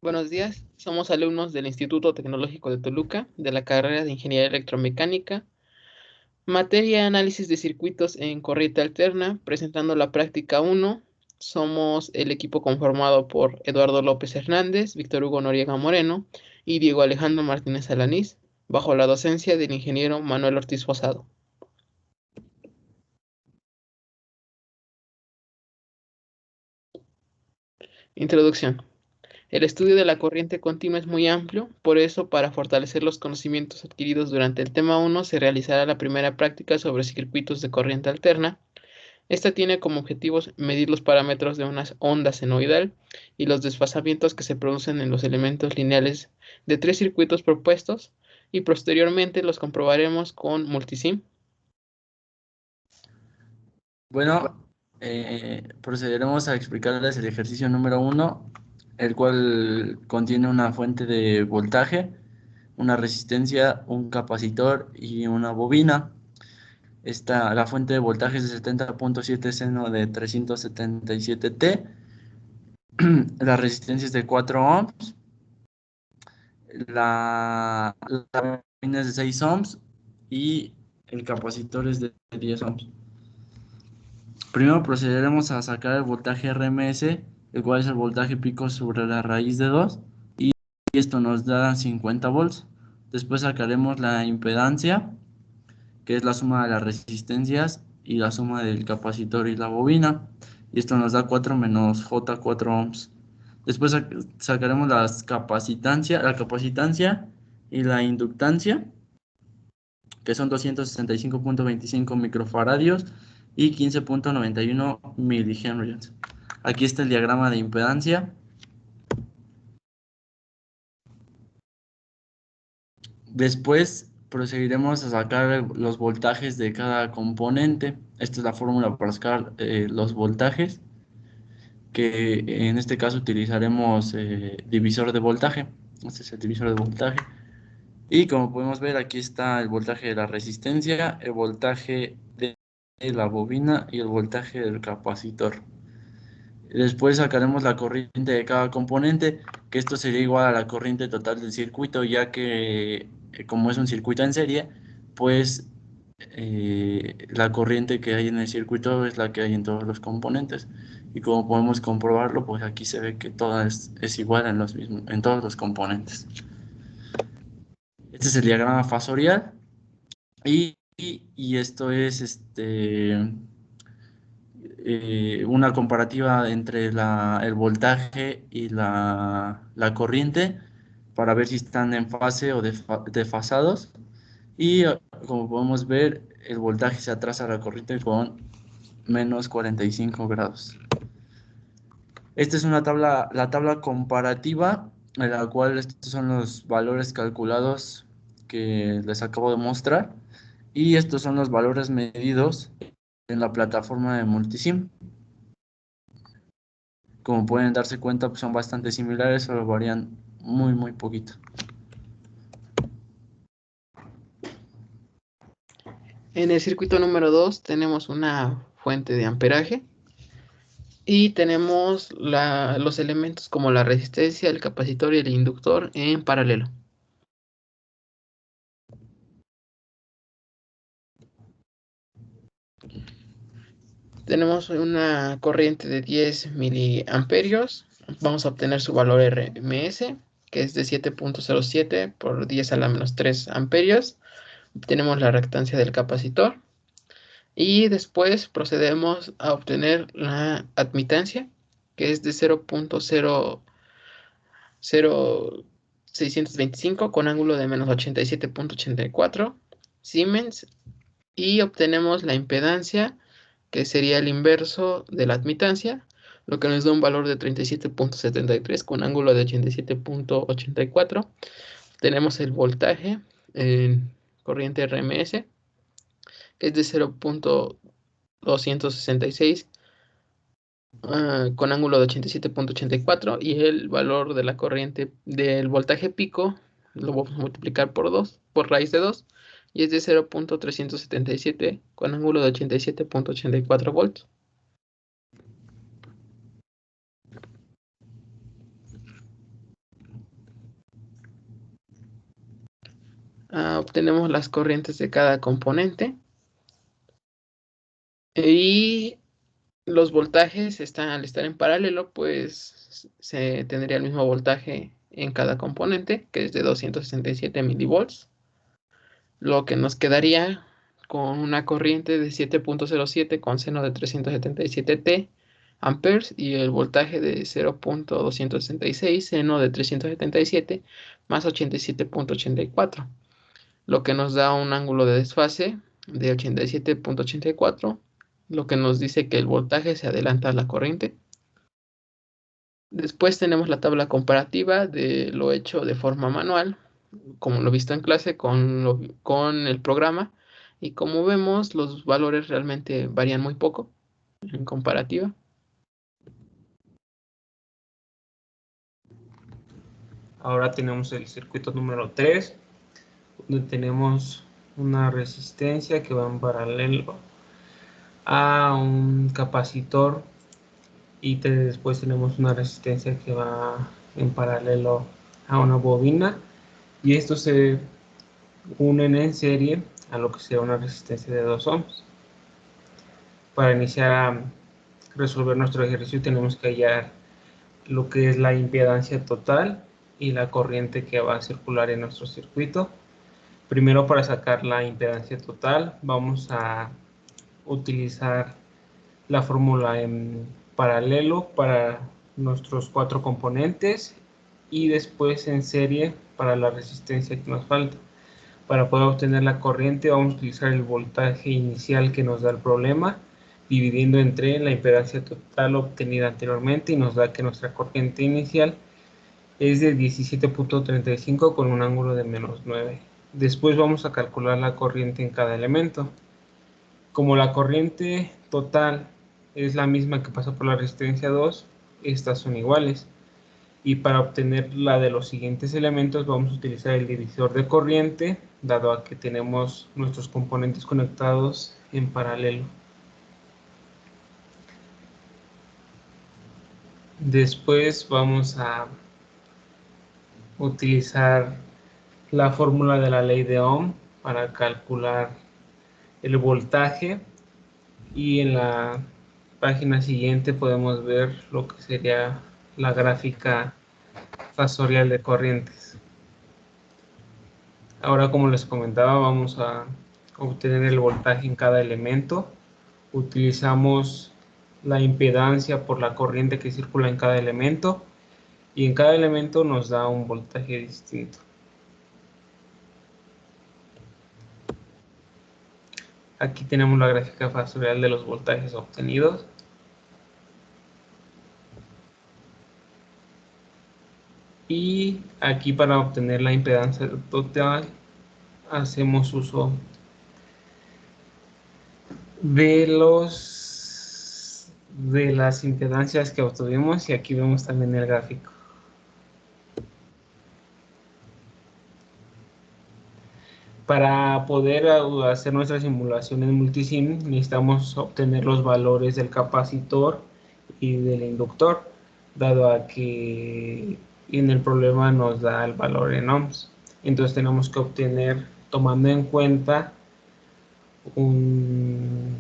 Buenos días, somos alumnos del Instituto Tecnológico de Toluca, de la carrera de Ingeniería Electromecánica, materia Análisis de Circuitos en Corriente Alterna, presentando la práctica 1. Somos el equipo conformado por Eduardo López Hernández, Víctor Hugo Noriega Moreno y Diego Alejandro Martínez Alanís, bajo la docencia del ingeniero Manuel Ortiz Fosado. Introducción. El estudio de la corriente continua es muy amplio, por eso, para fortalecer los conocimientos adquiridos durante el tema 1, se realizará la primera práctica sobre circuitos de corriente alterna. Esta tiene como objetivos medir los parámetros de una onda senoidal y los desfasamientos que se producen en los elementos lineales de 3 circuitos propuestos, y posteriormente los comprobaremos con multisim. Bueno, procederemos a explicarles el ejercicio número 1, el cual contiene una fuente de voltaje, una resistencia, un capacitor y una bobina. La fuente de voltaje es de 70.7 seno de 377T, la resistencia es de 4 ohms, la bobina es de 6 ohms y el capacitor es de 10 ohms. Primero procederemos a sacar el voltaje RMS, el cual es el voltaje pico sobre la raíz de 2, y esto nos da 50 volts. Después sacaremos la impedancia, que es la suma de las resistencias y la suma del capacitor y la bobina, y esto nos da 4 menos J 4 ohms. Después sacaremos la capacitancia y la inductancia, que son 265.25 microfaradios y 15.91 milihenries. Aquí está el diagrama de impedancia. Después procederemos a sacar los voltajes de cada componente. Esta es la fórmula para sacar los voltajes, que en este caso utilizaremos divisor de voltaje. Este es el divisor de voltaje. Y como podemos ver, aquí está el voltaje de la resistencia, el voltaje de la bobina y el voltaje del capacitor. Después sacaremos la corriente de cada componente, que esto sería igual a la corriente total del circuito, ya que como es un circuito en serie, pues la corriente que hay en el circuito es la que hay en todos los componentes. Y como podemos comprobarlo, pues aquí se ve que toda es igual en todos los componentes. Este es el diagrama fasorial y esto es una comparativa entre el voltaje y la corriente para ver si están en fase o desfasados. Y como podemos ver, el voltaje se atrasa a la corriente con menos 45 grados. Esta es la tabla comparativa, en la cual estos son los valores calculados que les acabo de mostrar. Y estos son los valores medidos en la plataforma de Multisim. Como pueden darse cuenta, pues son bastante similares, solo varían muy poquito. En el circuito número 2 tenemos una fuente de amperaje y tenemos los elementos como la resistencia, el capacitor y el inductor en paralelo. Tenemos una corriente de 10 miliamperios. Vamos a obtener su valor RMS, que es de 7.07 por 10 a la menos 3 amperios. Obtenemos la reactancia del capacitor. Y después procedemos a obtener la admitancia, que es de 0.00625 con ángulo de menos 87.84 Siemens. Y obtenemos la impedancia, que sería el inverso de la admitancia, lo que nos da un valor de 37.73 con ángulo de 87.84. Tenemos el voltaje en corriente RMS, que es de 0.266 con ángulo de 87.84, y el valor de la corriente del voltaje pico lo vamos a multiplicar por 2, por raíz de 2, y es de 0.377 con ángulo de 87.84 volts. Obtenemos las corrientes de cada componente y los voltajes al estar en paralelo, pues se tendría el mismo voltaje en cada componente, que es de 267 milivolts, lo que nos quedaría con una corriente de 7.07 con seno de 377 T amperes y el voltaje de 0.266 seno de 377 más 87.84, lo que nos da un ángulo de desfase de 87.84, lo que nos dice que el voltaje se adelanta a la corriente. Después tenemos la tabla comparativa de lo hecho de forma manual, como lo visto en clase, con el programa. Y como vemos, los valores realmente varían muy poco en comparativa. Ahora tenemos el circuito número 3, donde tenemos una resistencia que va en paralelo a un capacitor y después tenemos una resistencia que va en paralelo a una bobina, y estos se unen en serie a lo que será una resistencia de 2 ohms. Para iniciar a resolver nuestro ejercicio tenemos que hallar lo que es la impedancia total y la corriente que va a circular en nuestro circuito. Primero, para sacar la impedancia total, vamos a utilizar la fórmula en paralelo para nuestros 4 componentes y después en serie para la resistencia que nos falta. Para poder obtener la corriente vamos a utilizar el voltaje inicial que nos da el problema, dividiendo entre la impedancia total obtenida anteriormente, y nos da que nuestra corriente inicial es de 17.35 con un ángulo de -9. Después vamos a calcular la corriente en cada elemento. Como la corriente total es la misma que pasa por la resistencia 2, estas son iguales. Y para obtener la de los siguientes elementos vamos a utilizar el divisor de corriente, dado a que tenemos nuestros componentes conectados en paralelo. Después vamos a utilizar la fórmula de la ley de Ohm para calcular el voltaje, y en la página siguiente podemos ver lo que sería la gráfica fasorial de corrientes. Ahora, como les comentaba, vamos a obtener el voltaje en cada elemento. Utilizamos la impedancia por la corriente que circula en cada elemento, y en cada elemento nos da un voltaje distinto. Aquí tenemos la gráfica fasorial de los voltajes obtenidos. Y aquí, para obtener la impedancia total, hacemos uso de las impedancias que obtuvimos, y aquí vemos también el gráfico. Para poder hacer nuestra simulación en multisim necesitamos obtener los valores del capacitor y del inductor, dado a que en el problema nos da el valor en ohms. Entonces tenemos que obtener, tomando en cuenta un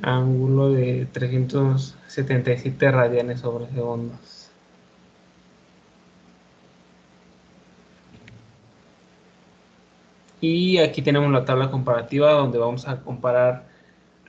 ángulo de 377 radianes sobre segundos. Y aquí tenemos la tabla comparativa, donde vamos a comparar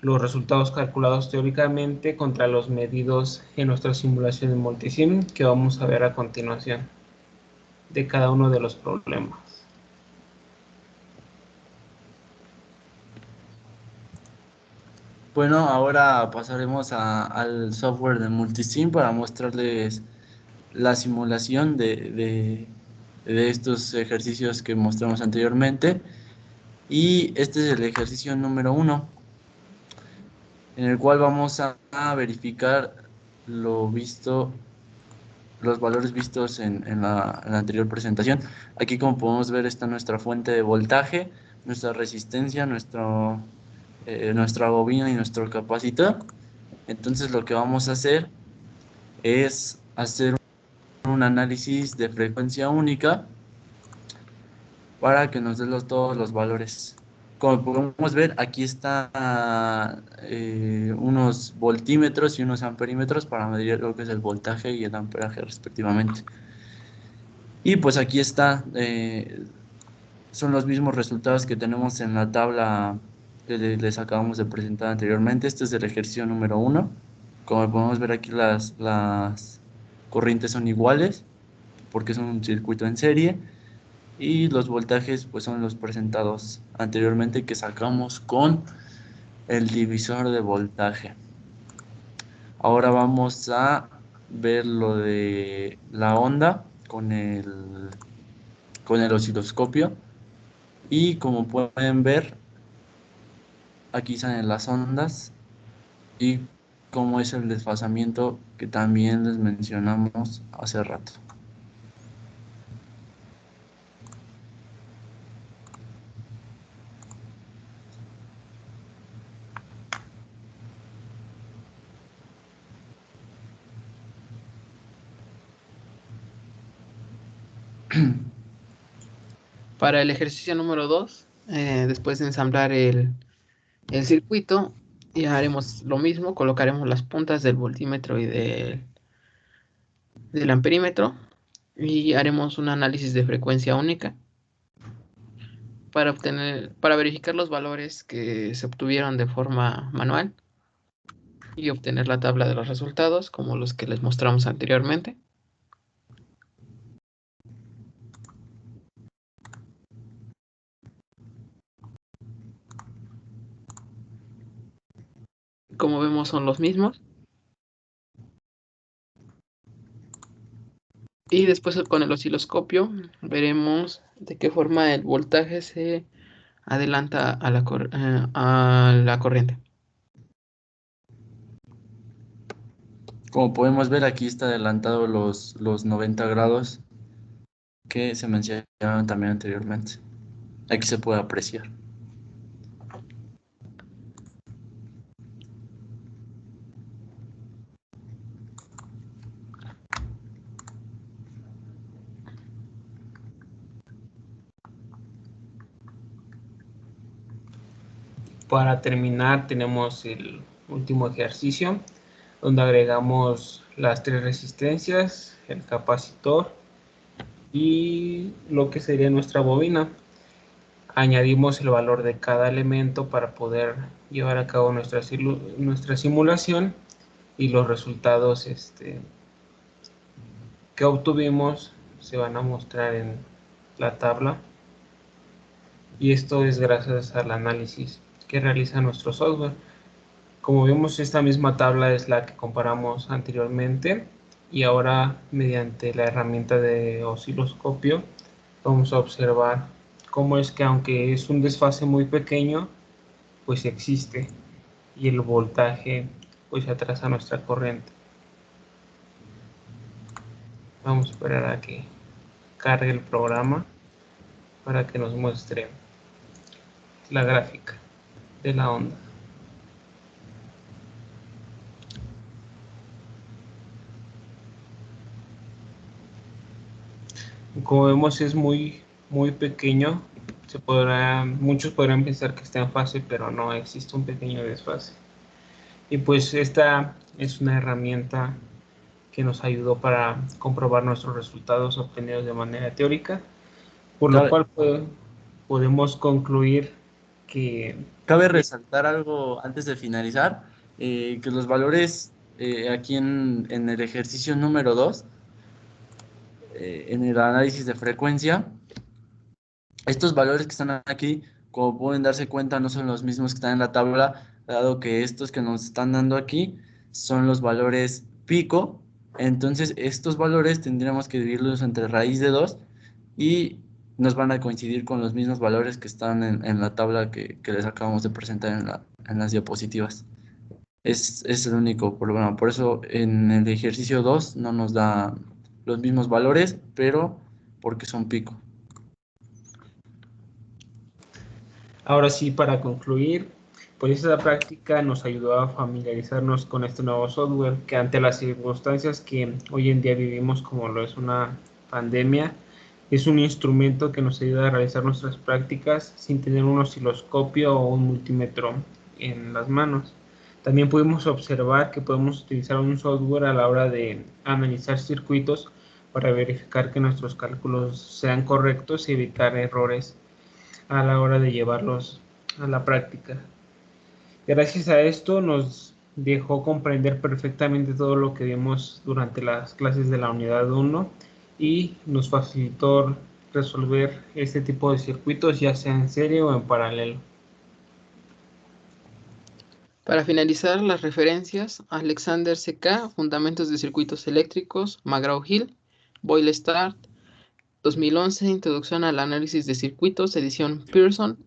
los resultados calculados teóricamente contra los medidos en nuestra simulación en multisim, que vamos a ver a continuación de cada uno de los problemas. Bueno, ahora pasaremos al software de Multisim para mostrarles la simulación de estos ejercicios que mostramos anteriormente. Y este es el ejercicio número 1, en el cual vamos a verificar los valores vistos en la anterior presentación. Aquí, como podemos ver, está nuestra fuente de voltaje, nuestra resistencia, nuestra bobina y nuestro capacitor. Entonces, lo que vamos a hacer es hacer un análisis de frecuencia única para que nos dé todos los valores. Como podemos ver, aquí están unos voltímetros y unos amperímetros para medir lo que es el voltaje y el amperaje respectivamente. Y pues aquí está, son los mismos resultados que tenemos en la tabla que les acabamos de presentar anteriormente. Este es el ejercicio número 1. Como podemos ver aquí, las corrientes son iguales porque son un circuito en serie. Y los voltajes pues son los presentados anteriormente que sacamos con el divisor de voltaje. Ahora vamos a ver lo de la onda con el osciloscopio. Y como pueden ver, aquí salen las ondas y cómo es el desfasamiento que también les mencionamos hace rato. Para el ejercicio número 2, después de ensamblar el circuito, ya haremos lo mismo, colocaremos las puntas del voltímetro y del amperímetro y haremos un análisis de frecuencia única para verificar los valores que se obtuvieron de forma manual y obtener la tabla de los resultados como los que les mostramos anteriormente. Como vemos son los mismos. Y después con el osciloscopio veremos de qué forma el voltaje se adelanta a la corriente. Como podemos ver, aquí está adelantado los 90 grados que se mencionaron también anteriormente. Aquí se puede apreciar. Para terminar, tenemos el último ejercicio, donde agregamos las 3 resistencias, el capacitor y lo que sería nuestra bobina. Añadimos el valor de cada elemento para poder llevar a cabo nuestra simulación, y los resultados que obtuvimos se van a mostrar en la tabla. Y esto es gracias al análisis que realiza nuestro software. Como vemos, esta misma tabla es la que comparamos anteriormente, y ahora mediante la herramienta de osciloscopio vamos a observar cómo es que, aunque es un desfase muy pequeño, pues existe, y el voltaje pues atrasa nuestra corriente. Vamos a esperar a que cargue el programa para que nos muestre la gráfica de la onda. Como vemos, es muy pequeño. Muchos podrán pensar que está en fase, pero no, existe un pequeño desfase. Y pues esta es una herramienta que nos ayudó para comprobar nuestros resultados obtenidos de manera teórica, por lo cual podemos concluir que... Cabe resaltar algo antes de finalizar, que los valores aquí en el ejercicio número 2, en el análisis de frecuencia, estos valores que están aquí, como pueden darse cuenta, no son los mismos que están en la tabla, dado que estos que nos están dando aquí son los valores pico. Entonces estos valores tendríamos que dividirlos entre raíz de 2 y nos van a coincidir con los mismos valores que están en la tabla que les acabamos de presentar en las diapositivas. Es el único problema. Por eso en el ejercicio 2 no nos da los mismos valores, pero porque son pico. Ahora sí, para concluir, pues esta práctica nos ayudó a familiarizarnos con este nuevo software, que ante las circunstancias que hoy en día vivimos, como lo es una pandemia, Es un instrumento que nos ayuda a realizar nuestras prácticas sin tener un osciloscopio o un multímetro en las manos. También pudimos observar que podemos utilizar un software a la hora de analizar circuitos para verificar que nuestros cálculos sean correctos y evitar errores a la hora de llevarlos a la práctica. Gracias a esto nos dejó comprender perfectamente todo lo que vimos durante las clases de la unidad 1 y nos facilitó resolver este tipo de circuitos ya sea en serie o en paralelo. Para finalizar las referencias, Alexander C.K., Fundamentos de Circuitos Eléctricos, McGraw-Hill, Boyle Start, 2011, Introducción al Análisis de Circuitos, edición Pearson,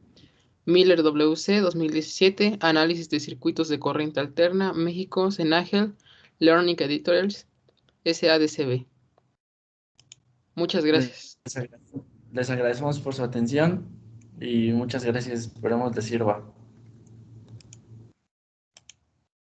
Miller W.C., 2017, Análisis de Circuitos de Corriente Alterna, México, Senagel, Learning Editorials, SADCB. Muchas gracias. Les agradecemos por su atención y muchas gracias. Esperamos les sirva.